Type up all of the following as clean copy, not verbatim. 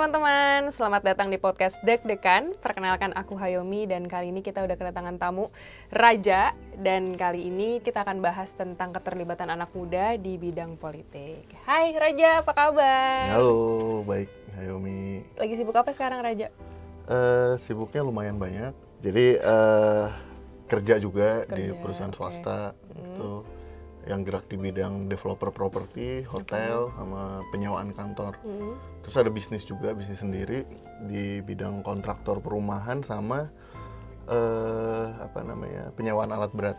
teman-teman, selamat datang di podcast Deg-Degan. Perkenalkan aku Hayomi dan kali ini kita udah kedatangan tamu Raja. Dan kali ini kita akan bahas tentang keterlibatan anak muda di bidang politik. Hai Raja, apa kabar? Halo, baik Hayomi. Lagi sibuk apa sekarang Raja? Sibuknya lumayan banyak, jadi kerja juga di perusahaan swasta gitu, yang gerak di bidang developer properti, hotel, sama penyewaan kantor. Terus ada bisnis juga, bisnis sendiri di bidang kontraktor perumahan sama penyewaan alat berat.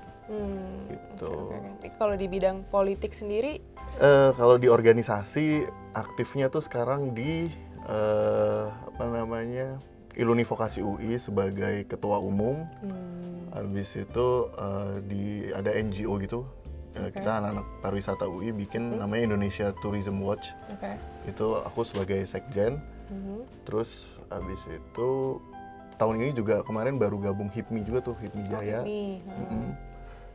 Gitu. Okay. Kalau di bidang politik sendiri? Kalau di organisasi aktifnya tuh sekarang di Iluni Vokasi UI sebagai ketua umum. Habis itu ada NGO gitu. Kita anak-anak pariwisata UI bikin namanya Indonesia Tourism Watch. Itu aku sebagai sekjen. Terus habis itu tahun ini juga kemarin baru gabung HIPMI juga tuh, HIPMI Jaya.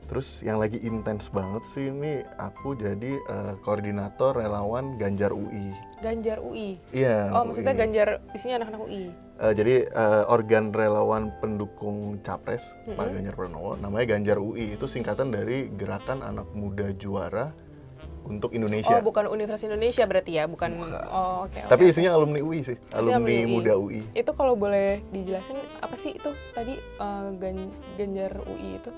Terus yang lagi intens banget sih ini aku jadi koordinator relawan Ganjar UI. Ganjar UI? Iya. Oh, maksudnya Ganjar di sini anak-anak UI? Jadi organ relawan pendukung Capres Pak Ganjar Pranowo, namanya Ganjar UI. Itu singkatan dari Gerakan Anak Muda Juara untuk Indonesia. Oh, bukan Universitas Indonesia berarti ya? Bukan. Oh, oke. Tapi isinya alumni UI sih, alumni muda UI. Itu kalau boleh dijelasin apa sih itu tadi Ganjar UI itu?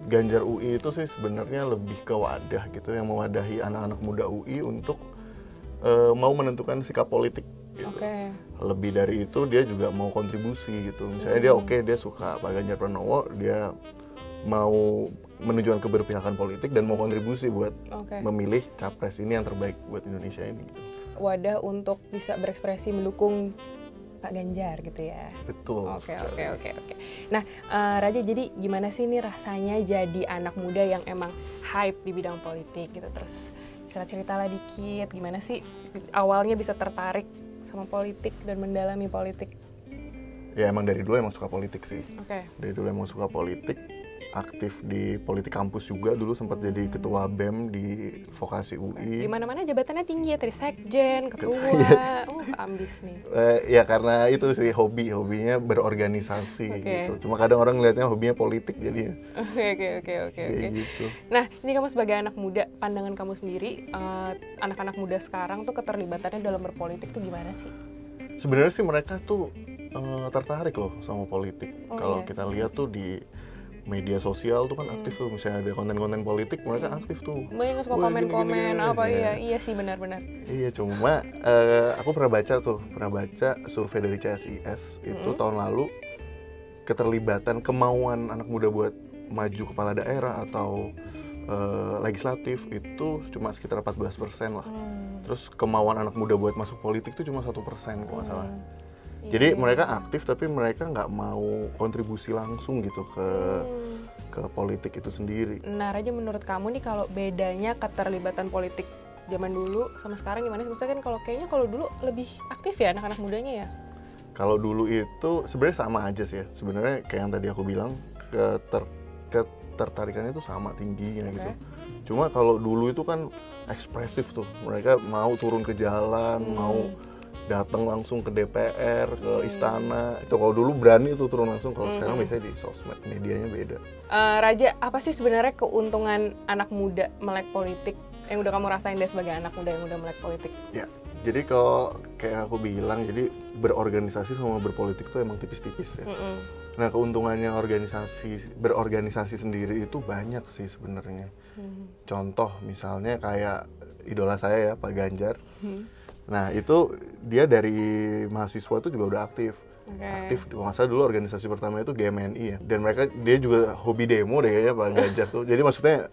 Ganjar UI itu sih sebenarnya lebih ke wadah gitu, yang mewadahi anak-anak muda UI untuk mau menentukan sikap politik gitu. Lebih dari itu dia juga mau kontribusi gitu. Misalnya dia suka Pak Ganjar Pranowo, dia mau menunjukkan keberpihakan politik dan mau kontribusi buat memilih capres ini yang terbaik buat Indonesia ini gitu. Wadah untuk bisa berekspresi mendukung Pak Ganjar gitu ya. Betul. Oke. Nah, Raja, jadi gimana sih nih rasanya jadi anak muda yang emang hype di bidang politik gitu? Terus cerita-ceritalah dikit, gimana sih awalnya bisa tertarik sama politik dan mendalami politik? Ya emang dari dulu emang suka politik sih. Dari dulu emang suka politik, aktif di politik kampus juga, dulu sempat jadi ketua BEM di Vokasi UI. Di mana-mana jabatannya tinggi ya, dari sekjen, ketua, ambis nih. Ya karena itu sih hobinya berorganisasi gitu. Cuma kadang orang ngeliatnya hobinya politik jadinya. Oke. Gitu. Nah, ini kamu sebagai anak muda, pandangan kamu sendiri, anak-anak muda sekarang tuh keterlibatannya dalam berpolitik tuh gimana sih? Sebenarnya sih mereka tuh tertarik loh sama politik. Kalau kita lihat tuh di media sosial tuh kan aktif tuh, misalnya ada konten-konten politik mereka aktif tuh. Banyak suka komen-komen apa iya sih benar-benar. Iya, cuma aku pernah baca survei dari CSIS itu tahun lalu, keterlibatan kemauan anak muda buat maju kepala daerah atau legislatif itu cuma sekitar 14% lah. Terus kemauan anak muda buat masuk politik itu cuma 1% kalau nggak salah. Jadi mereka aktif tapi mereka nggak mau kontribusi langsung gitu ke politik itu sendiri. Nah, Raja, menurut kamu nih kalau bedanya keterlibatan politik zaman dulu sama sekarang gimana sih? Maksudnya kan kalau dulu lebih aktif ya anak-anak mudanya ya? Kalau dulu itu sebenarnya sama aja sih ya. Sebenarnya kayak yang tadi aku bilang, ketertarikannya itu sama tingginya gitu. Cuma kalau dulu itu kan ekspresif tuh. Mereka mau turun ke jalan, mau datang langsung ke DPR, ke istana. Itu kalau dulu berani tuh turun langsung. Kalau sekarang biasanya di sosmed, medianya beda. Raja, apa sih sebenarnya keuntungan anak muda melek politik yang udah kamu rasain deh sebagai anak muda yang udah melek politik? Ya, jadi kalau kayak aku bilang, jadi berorganisasi sama berpolitik tuh emang tipis-tipis ya. Nah, keuntungannya berorganisasi sendiri itu banyak sih sebenarnya. Contoh misalnya kayak idola saya ya, Pak Ganjar. Nah, itu dia dari mahasiswa itu juga udah aktif. Aktif, kalau nggak salah dulu organisasi pertama itu GMNI ya. Dan dia juga hobi demo deh kayaknya Pak Ganjar tuh. Jadi maksudnya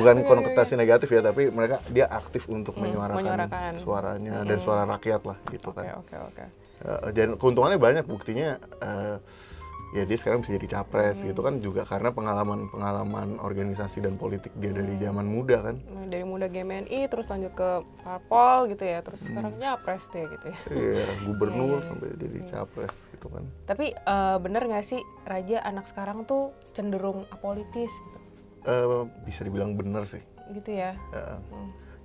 bukan konotasi negatif ya, tapi dia aktif untuk menyuarakan suaranya dan suara rakyat lah gitu kan. Dan keuntungannya banyak, buktinya ya dia sekarang bisa jadi capres gitu kan, juga karena pengalaman organisasi dan politik dia dari zaman muda kan. Dari muda GMNI terus lanjut ke parpol gitu ya, terus sekarang capres deh gitu ya. Iya, gubernur sampai jadi capres gitu kan. Tapi bener nggak sih Raja, anak sekarang tuh cenderung apolitis gitu? Bisa dibilang bener sih. Gitu ya.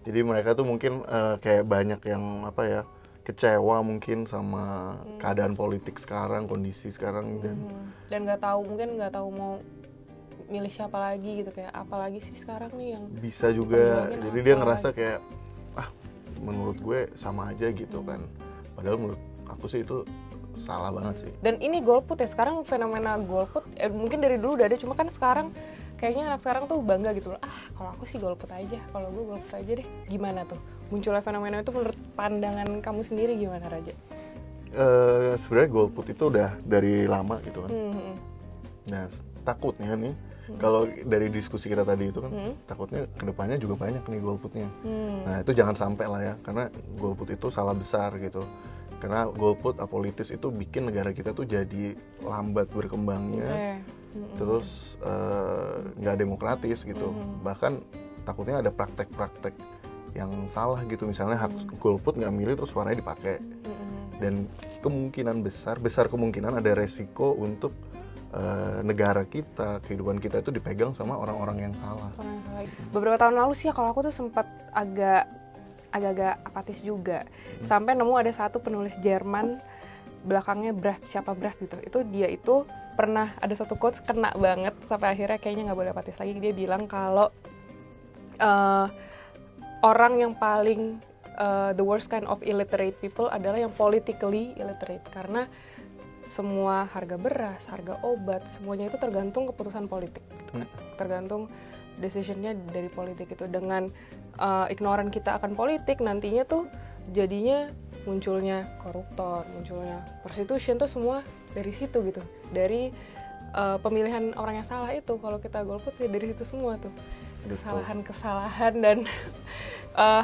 Jadi mereka tuh mungkin kayak banyak yang kecewa mungkin sama keadaan politik sekarang, kondisi sekarang, dan nggak tahu, mungkin nggak tahu mau milih siapa lagi gitu, kayak apalagi sih sekarang nih yang bisa juga. Jadi dia ngerasa kayak menurut gue sama aja gitu kan, padahal menurut aku sih itu salah banget sih. Dan ini golput ya, sekarang fenomena golput mungkin dari dulu udah ada, cuma kan sekarang kayaknya anak sekarang tuh bangga gitu loh, kalau aku sih golput aja, kalau gue golput aja deh. Gimana tuh munculnya fenomena itu menurut pandangan kamu sendiri gimana, Raja? Sebenarnya golput itu udah dari lama gitu kan. Nah takutnya nih, kalau dari diskusi kita tadi itu kan, takutnya kedepannya juga banyak nih golputnya. Nah itu jangan sampai lah ya, karena golput itu salah besar gitu. Karena golput apolitis itu bikin negara kita tuh jadi lambat berkembangnya, terus nggak demokratis gitu. Bahkan takutnya ada praktek-praktek yang salah gitu, misalnya hak golput nggak milih terus suaranya dipakai. Dan kemungkinan besar kemungkinan ada resiko untuk negara kita, kehidupan kita itu dipegang sama orang-orang yang salah. Beberapa tahun lalu sih kalau aku tuh sempat agak-agak apatis juga, sampai nemu ada satu penulis Jerman, belakangnya Brecht, siapa Brecht gitu, itu dia itu pernah ada satu quotes kena banget sampai akhirnya kayaknya nggak boleh apatis lagi. Dia bilang kalau orang yang paling the worst kind of illiterate people adalah yang politically illiterate, karena semua harga beras, harga obat, semuanya itu tergantung keputusan politik gitu kan. Tergantung decisionnya dari politik itu. Dengan ignoran kita akan politik, nantinya tuh jadinya munculnya koruptor, munculnya prostitution, tuh semua dari situ gitu, dari pemilihan orang yang salah itu. Kalau kita golput ya dari situ semua tuh, kesalahan-kesalahan. Dan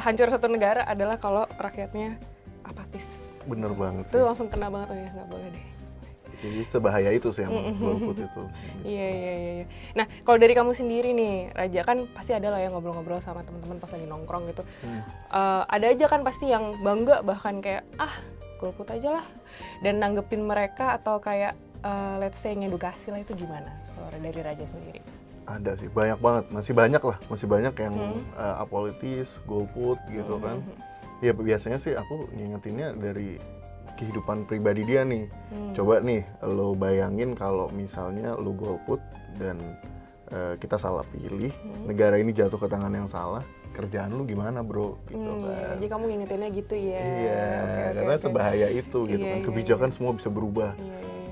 hancur satu negara adalah kalau rakyatnya apatis. Bener banget itu sih. Langsung kena banget, ya nggak boleh deh. Jadi sebahaya itu sih yang golput itu. Iya. Nah, kalau dari kamu sendiri nih, Raja, kan pasti ada lah ya ngobrol-ngobrol sama teman-teman pas lagi nongkrong gitu. Ada aja kan pasti yang bangga, bahkan kayak golput aja lah, dan nanggepin mereka atau kayak let's say ngedukasi lah, itu gimana kalau dari Raja sendiri? Ada sih, banyak banget, masih banyak yang apolitis, golput gitu kan. Ya biasanya sih aku ngingetinnya dari kehidupan pribadi dia nih. Coba nih lo bayangin kalau misalnya lo golput dan kita salah pilih, negara ini jatuh ke tangan yang salah, kerjaan lu gimana bro gitu kan. Jadi kamu ngingetinnya gitu ya. Iya, karena sebahaya itu gitu kan. Kebijakan semua bisa berubah.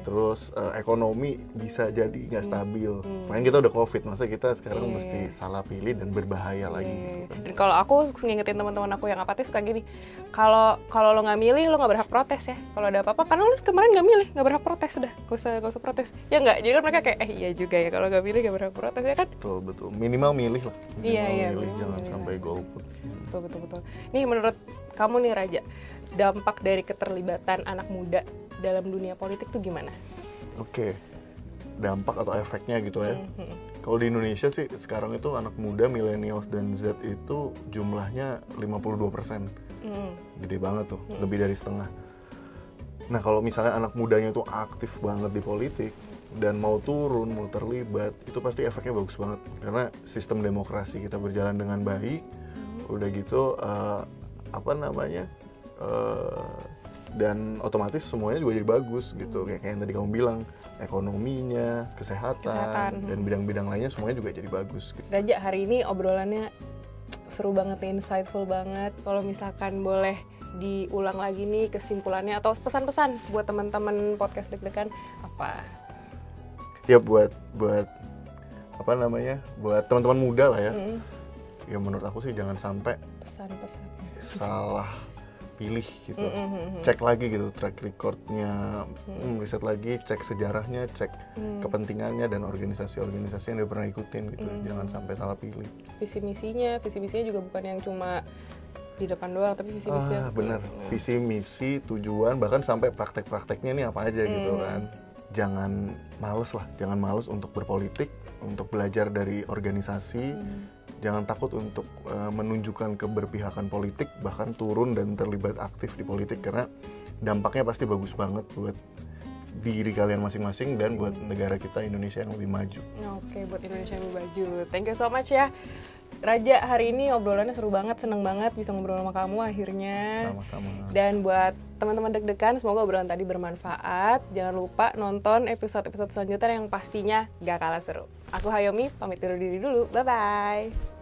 Terus ekonomi bisa jadi nggak stabil. Main kita udah COVID, masa kita sekarang mesti salah pilih dan berbahaya lagi gitu kan. Dan kalau aku ngingetin teman-teman aku yang apatis kayak gini, kalau lo nggak milih, lo nggak berhak protes ya. Kalau ada apa-apa, karena lo kemarin nggak milih, nggak berhak protes, udah gak usah protes. Ya nggak, jadi kan mereka kayak iya juga ya, kalau nggak milih nggak berhak protes ya kan. Betul, minimal milih lah. Minimal milih, jangan sampai golput. Betul. Nih menurut kamu nih Raja, dampak dari keterlibatan anak muda dalam dunia politik tuh gimana? Oke, dampak atau efeknya gitu ya. Kalau di Indonesia sih sekarang itu anak muda, millennials dan Z itu jumlahnya 52%. Gede banget tuh, lebih dari setengah. Nah kalau misalnya anak mudanya tuh aktif banget di politik dan mau turun, mau terlibat, itu pasti efeknya bagus banget. Karena sistem demokrasi kita berjalan dengan baik, udah gitu dan otomatis semuanya juga jadi bagus gitu. Kayak yang tadi kamu bilang, ekonominya, kesehatan. Dan bidang-bidang lainnya semuanya juga jadi bagus gitu. Raja, hari ini obrolannya seru banget, insightful banget. Kalau misalkan boleh diulang lagi nih kesimpulannya atau pesan-pesan buat teman-teman podcast deg-degan apa? Ya buat buat teman-teman muda lah ya. Ya menurut aku sih jangan sampai pesan-pesannya salah pilih gitu. Cek lagi gitu track recordnya, riset lagi, cek sejarahnya, cek kepentingannya dan organisasi-organisasi yang dia pernah ikutin gitu. Jangan sampai salah pilih. Visi misinya juga bukan yang cuma di depan doang, tapi visi misinya. Bener, visi misi, tujuan, bahkan sampai praktek-prakteknya nih apa aja gitu kan. Jangan males untuk berpolitik, untuk belajar dari organisasi. Jangan takut untuk menunjukkan keberpihakan politik, bahkan turun dan terlibat aktif di politik, karena dampaknya pasti bagus banget buat diri kalian masing-masing dan buat negara kita Indonesia yang lebih maju. Oke, buat Indonesia yang lebih maju. Thank you so much ya Raja, hari ini obrolannya seru banget, seneng banget bisa ngobrol sama kamu akhirnya. Sama-sama. Dan buat teman-teman deg-degan, semoga obrolan tadi bermanfaat. Jangan lupa nonton episode-episode selanjutnya yang pastinya gak kalah seru. Aku Hayomi, pamit diri dulu. Bye-bye.